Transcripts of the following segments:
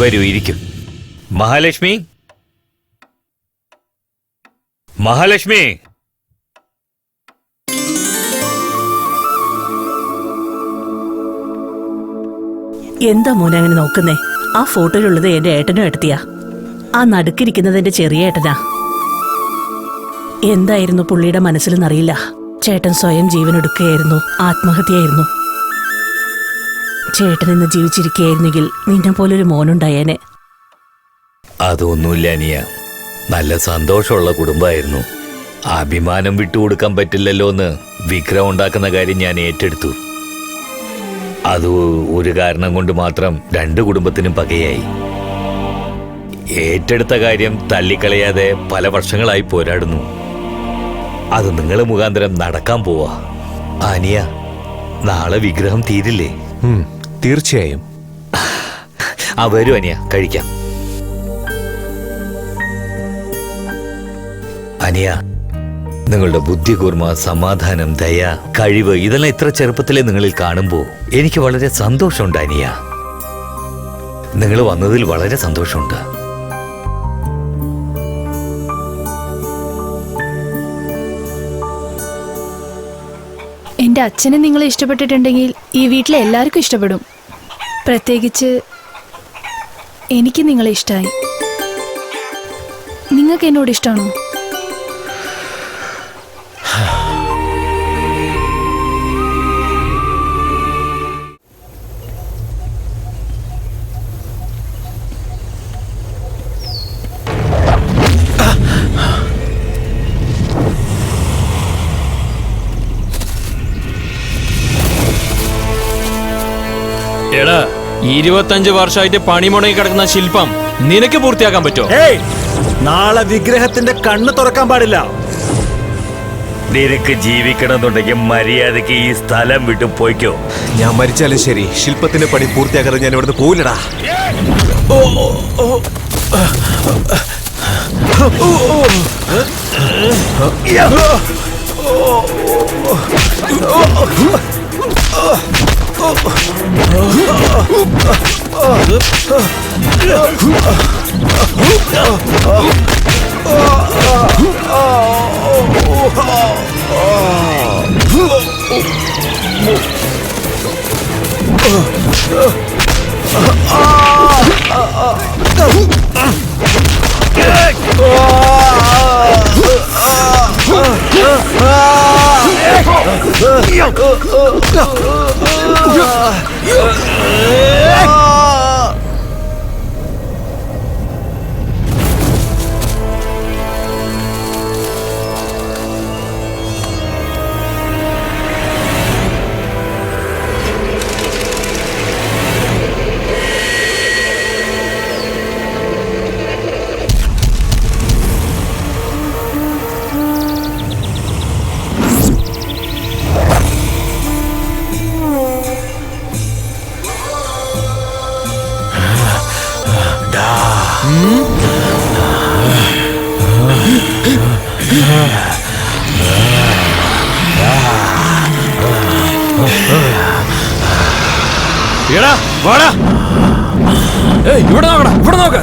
വരൂ, ഇരിക്കും. മഹാലക്ഷ്മി, മഹാലക്ഷ്മി. എന്താ മോനെ അങ്ങനെ നോക്കുന്നേ? ആ ഫോട്ടോയിലുള്ളത് എന്റെ ഏട്ടനും എടുത്തിയാ. ആ നടുക്കിരിക്കുന്നത് എന്റെ ചെറിയ ഏട്ടനാ. എന്തായിരുന്നു പുള്ളിയുടെ മനസ്സിലെന്നറിയില്ല. ചേട്ടൻ സ്വയം ജീവനെടുക്കുകയായിരുന്നു, ആത്മഹത്യയായിരുന്നു. ചേട്ടൻ ഇന്ന് ജീവിച്ചിരിക്കുകയായിരുന്നെങ്കിൽ നിന്നെ പോലൊരു മോനുണ്ടായേനെ. അതൊന്നുമില്ല അനിയ, നല്ല സന്തോഷമുള്ള കുടുംബമായിരുന്നു. അഭിമാനം വിട്ടുകൊടുക്കാൻ പറ്റില്ലല്ലോ എന്ന് വിഗ്രഹം ഉണ്ടാക്കുന്ന കാര്യം ഞാൻ ഏറ്റെടുത്തു. അത് ഒരു കാരണം കൊണ്ട് മാത്രം രണ്ട് കുടുംബത്തിനും പകയായി. ഏറ്റെടുത്ത കാര്യം തള്ളിക്കളയാതെ പല വർഷങ്ങളായി പോരാടുന്നു. അത് നിങ്ങൾ മുഖാന്തരം നടക്കാൻ പോവാ. അനിയ, നാളെ വിഗ്രഹം തീരില്ലേ? തീർച്ചയായും. വരൂ അനിയ, കഴിക്കാം. അനിയ, നിങ്ങളുടെ ബുദ്ധി കൂർമ്മ, സമാധാനം, ദയ, കഴിവ് ഇതെല്ലാം ഇത്ര ചെറുപ്പത്തിലെ നിങ്ങളിൽ കാണുമ്പോൾ എനിക്ക് വളരെ സന്തോഷമുണ്ട് അനിയ. നിങ്ങൾ വന്നതിൽ വളരെ സന്തോഷമുണ്ട്. എൻ്റെ അച്ഛനെ നിങ്ങളെ ഇഷ്ടപ്പെട്ടിട്ടുണ്ടെങ്കിൽ ഈ വീട്ടിലെ എല്ലാവർക്കും ഇഷ്ടപ്പെടും. പ്രത്യേകിച്ച് എനിക്ക് നിങ്ങളെ ഇഷ്ടമായി. നിങ്ങൾക്ക് എന്നോട് ഇഷ്ടമാണോ? എടാ, 25 വർഷമായിട്ട് പണിമുടങ്ങി കിടക്കുന്ന ശില്പം നിനക്ക് പൂർത്തിയാക്കാൻ പറ്റുമോ? നാളെ വിഗ്രഹത്തിന്റെ കണ്ണ് തുറക്കാൻ പാടില്ല. നിനക്ക് ജീവിക്കണമെന്നുണ്ടെങ്കിൽ മര്യാദക്ക് ഈ സ്ഥലം വിട്ടു പോയിക്കോ. ഞാൻ മരിച്ചാലും ശരി, ശില്പത്തിന്റെ പണി പൂർത്തിയാക്കാതെ ഞാൻ ഇവിടുന്ന് പോവില്ലടാ. എടാ, വാടാ. ഇവിടെ നോക്കടാ, ഇവിടെ നോക്ക.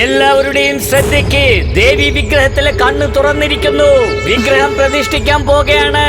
എല്ലാവരുടെയും ശ്രദ്ധയ്ക്ക് ദേവി വിഗ്രഹത്തിലെ കണ്ണ് തുറന്നിരിക്കുന്നു. വിഗ്രഹം പ്രതിഷ്ഠിക്കാൻ പോകുകയാണ്.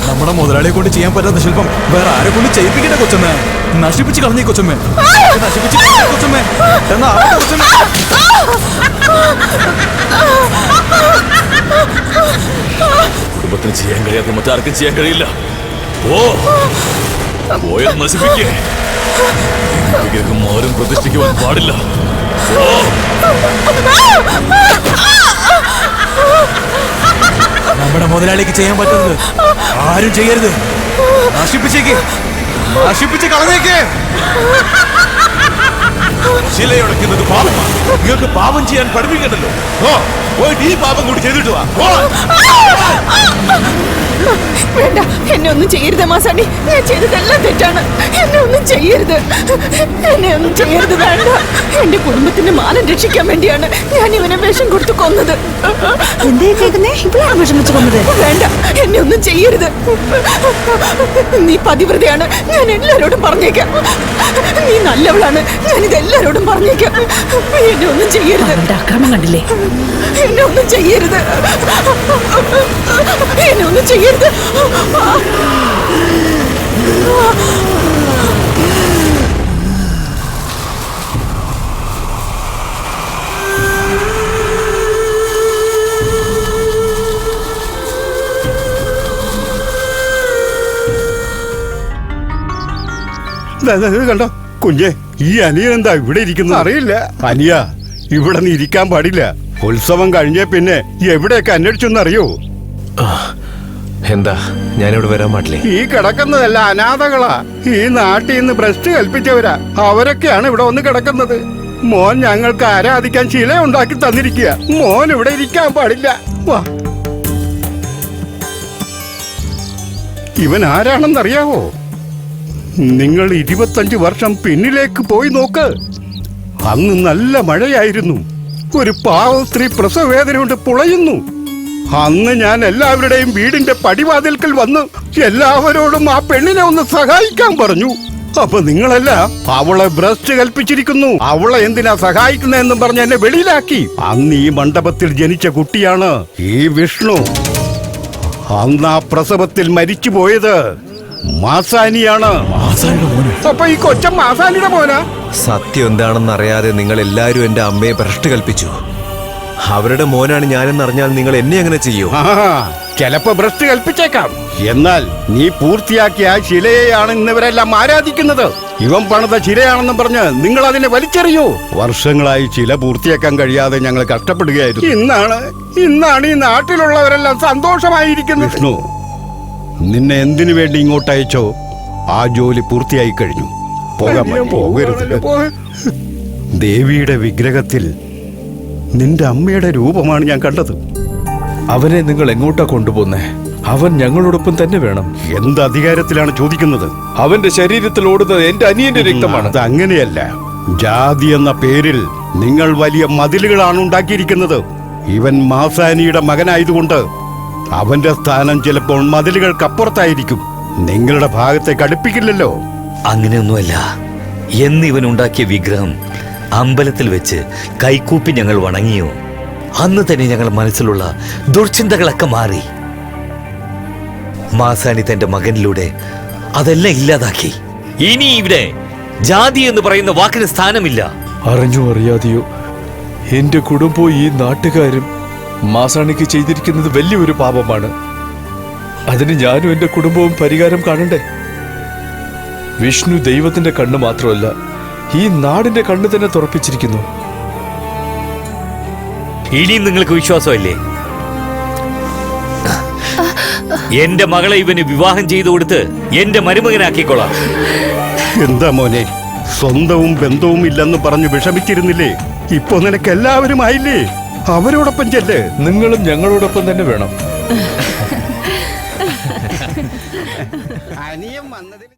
നമ്മുടെ മുതലാളിയെ കൊണ്ട് ചെയ്യാൻ പറ്റാത്ത ശില്പം വേറെ ആരെ കൊണ്ട് ചെയ്യിപ്പിക്കട്ടെ കൊച്ചമ്മേ. നശിപ്പിച്ച് കളഞ്ഞേ കൊച്ചമ്മേ, നശിപ്പിച്ച് കളഞ്ഞേ കൊച്ചമ്മേ. എന്നാ കൊച്ചമ്മേ, കുടുംബത്തിന് ചെയ്യാൻ കഴിയാത്ത മറ്റാർക്കും ചെയ്യാൻ കഴിയില്ല. പോയത് നശിപ്പിക്കേ. വിഗ്രഹം ആരും പ്രതിഷ്ഠിക്കുവാൻ പാടില്ല. നമ്മുടെ മുതലാളിക്ക് ചെയ്യാൻ പറ്റുന്നത് ആരും ചെയ്യരുത്. നശിപ്പിച്ചേക്ക്, നശിപ്പിച്ച് കളഞ്ഞേക്ക്. ശിലയുടക്കുന്നത് പാപമാണ്. നിങ്ങൾക്ക് പാപം ചെയ്യാൻ പഠിപ്പിക്കണ്ടല്ലോ. പോയിട്ട് ഈ പാപം കൂടി ചെയ്തിട്ട് വാ. വേണ്ട, എന്നെ ഒന്നും ചെയ്യരുത് മാസാണി. ഞാൻ ചെയ്തതെല്ലാം തെറ്റാണ്. എന്നെ ഒന്നും ചെയ്യരുത്, എന്നെ ഒന്നും ചെയ്യരുത്. വേണ്ട, എന്റെ കുടുംബത്തിന്റെ മാനം രക്ഷിക്കാൻ വേണ്ടിയാണ് ഞാൻ ഇവനെ വിഷം കൊടുത്ത് കൊന്നത്. വേണ്ട, എന്നെ ഒന്നും ചെയ്യരുത്. നീ പതിവ്രതയാണ്, ഞാൻ എല്ലാരോടും പറഞ്ഞേക്കാം. നീ നല്ലവളാണ്, ഞാനിത് എല്ലാരോടും പറഞ്ഞേക്കാം. എന്നെ ഒന്നും ചെയ്യരുത്. അക്രമം കണ്ടില്ലേ? എന്നെ ഒന്നും ചെയ്യരുത്, എന്നെ ഒന്നും ചെയ്യരുത്. കണ്ടോ കുഞ്ഞെ, ഈ അനിയൻ എന്താ ഇവിടെ ഇരിക്കുന്നത്? അറിയില്ല അനിയ, ഇവിടെ നീ ഇരിക്കാൻ പാടില്ല. ഉത്സവം കഴിഞ്ഞേ പിന്നെ എവിടെയൊക്കെ അന്വേഷിച്ചെന്നറിയോ? എന്താ ഞാനിവിടെ വരാൻ പാടില്ലേ? ഈ കിടക്കുന്നതല്ല അനാഥകളാ. ഈ നാട്ടിൽ നിന്ന് ഭ്രഷ്ട് കൽപ്പിച്ചവരാ. അവരൊക്കെയാണ് ഇവിടെ വന്ന് കിടക്കുന്നത്. മോൻ ഞങ്ങൾക്ക് ആരാധിക്കാൻ ശില ഉണ്ടാക്കി തന്നിരിക്കുക. മോൻ ഇവിടെ ഇരിക്കാൻ പാടില്ല. വാ, ഇവൻ ആരാണെന്നറിയാവോ? നിങ്ങൾ 25 വർഷം പിന്നിലേക്ക് പോയി നോക്ക്. അന്ന് നല്ല മഴയായിരുന്നു. ഒരു പാവ സ്ത്രീ പ്രസവവേദന കൊണ്ട് പുളയുന്നു. അന്ന് ഞാൻ എല്ലാവരുടെയും വീടിന്റെ പടിവാതിൽക്കൽ വന്ന് എല്ലാവരോടും ആ പെണ്ണിനെ ഒന്ന് സഹായിക്കാൻ പറഞ്ഞു. അപ്പൊ നിങ്ങളല്ല അവളെ ബ്രസ്റ്റ് കൽപ്പിച്ചിരിക്കുന്നു, അവളെ എന്തിനാ സഹായിക്കുന്നതെന്നും പറഞ്ഞ് എന്നെ വെളിയിലാക്കി. അന്ന് ഈ മണ്ഡപത്തിൽ ജനിച്ച കുട്ടിയാണ് ഈ വിഷ്ണു. അന്ന് ആ പ്രസവത്തിൽ മരിച്ചു പോയത് മാസാനിയാണ്. അപ്പൊ ഈ കൊച്ചൻ മാസാനിയുടെ മോനാ? സത്യം എന്താണെന്ന് അറിയാതെ നിങ്ങൾ എല്ലാവരും എന്റെ അമ്മയെ ഭ്രഷ്ട് കൽപ്പിച്ചു. അവരുടെ മോനാണ് ഞാനെന്നറിഞ്ഞാൽ നിങ്ങൾ എന്നെ അങ്ങനെ ചെയ്യൂ? ചിലപ്പോ ഭ്രഷ്ട് കൽപ്പിച്ചേക്കാം. എന്നാൽ നീ പൂർത്തിയാക്കിയ ആ ശിലയെയാണ് ഇന്നിവരെല്ലാം ആരാധിക്കുന്നത്. ഇവൻ പണിത ശിലയാണെന്ന് പറഞ്ഞ് നിങ്ങൾ അതിനെ വലിച്ചെറിയൂ. വർഷങ്ങളായി ശില പൂർത്തിയാക്കാൻ കഴിയാതെ ഞങ്ങൾ കഷ്ടപ്പെടുകയായിരുന്നു. ഇന്നാണ് ഈ നാട്ടിലുള്ളവരെല്ലാം സന്തോഷമായിരിക്കുന്നത്. വിഷ്ണു, നിന്നെ എന്തിനു വേണ്ടി ഇങ്ങോട്ട് അയച്ചോ ആ ജോലി പൂർത്തിയായി കഴിഞ്ഞു. പോകരുത്. ദേവിയുടെ വിഗ്രഹത്തിൽ നിന്റെ അമ്മയുടെ രൂപമാണ് ഞാൻ കണ്ടത്. അവനെ നിങ്ങൾ എങ്ങോട്ടാ കൊണ്ടുപോന്നേ? അവൻ ഞങ്ങളോടൊപ്പം തന്നെ വേണം. എന്ത് അധികാരത്തിലാണ് ചോദിക്കുന്നത്? അവന്റെ ശരീരത്തിൽ ഓടുന്നത് എന്റെ അനിയന്റെ രക്തമാണ്. അത് അങ്ങനെയല്ല. ജാതി എന്ന പേരിൽ നിങ്ങൾ വലിയ മതിലുകളാണ് ഉണ്ടാക്കിയിരിക്കുന്നത്. ഇവൻ മാസാനിയുടെ മകനായതുകൊണ്ട് അവന്റെ സ്ഥാനം ചിലപ്പോൾ മതിലുകൾക്കപ്പുറത്തായിരിക്കും. നിങ്ങളുടെ ഭാഗത്തേക്ക് അടുപ്പിക്കില്ലല്ലോ. അങ്ങനെയൊന്നുമല്ല. എന്നിവൻ ഉണ്ടാക്കിയ വിഗ്രഹം അമ്പലത്തിൽ വെച്ച് കൈകൂപ്പി ഞങ്ങൾ വണങ്ങിയോ അന്ന് തന്നെ ഞങ്ങളുടെ മനസ്സിലുള്ള ദുർചിന്തകളൊക്കെ മാറി. മാസാനി തന്റെ മകനിലൂടെ അതെല്ലാം ഇല്ലാതാക്കി. ഇനി ഇവിടെ ജാതി എന്ന് പറയുന്ന വാക്കിന് സ്ഥാനമില്ല. അറിഞ്ഞോ അറിയാതെയോ എന്റെ കുടുംബവും ഈ നാട്ടുകാരും മാസാണിക്ക് ചെയ്തിരിക്കുന്നത് വലിയൊരു പാപമാണ്. അതിന് ഞാനും എന്റെ കുടുംബവും പരിഹാരം കാണണ്ടേ? വിഷ്ണു ദൈവത്തിന്റെ കണ്ണ് മാത്രമല്ല, ഈ നാടിന്റെ കണ്ണ് തന്നെ തുറപ്പിച്ചിരിക്കുന്നു. ഇനിയും നിങ്ങൾക്ക് വിശ്വാസമല്ലേ? എന്റെ മകളെ ഇവന് വിവാഹം ചെയ്തു കൊടുത്ത് എന്റെ മരുമകനാക്കിക്കൊള്ളാം. എന്താ മോനെ, സ്വന്തവും ബന്ധവും ഇല്ലെന്ന് പറഞ്ഞു വിഷമിച്ചിരുന്നില്ലേ? ഇപ്പൊ നിനക്ക് എല്ലാവരും ആയില്ലേ? അവരോടൊപ്പം ചെല്ല്. നിങ്ങളും ഞങ്ങളോടൊപ്പം തന്നെ വേണം. അനിയം വന്നതിൽ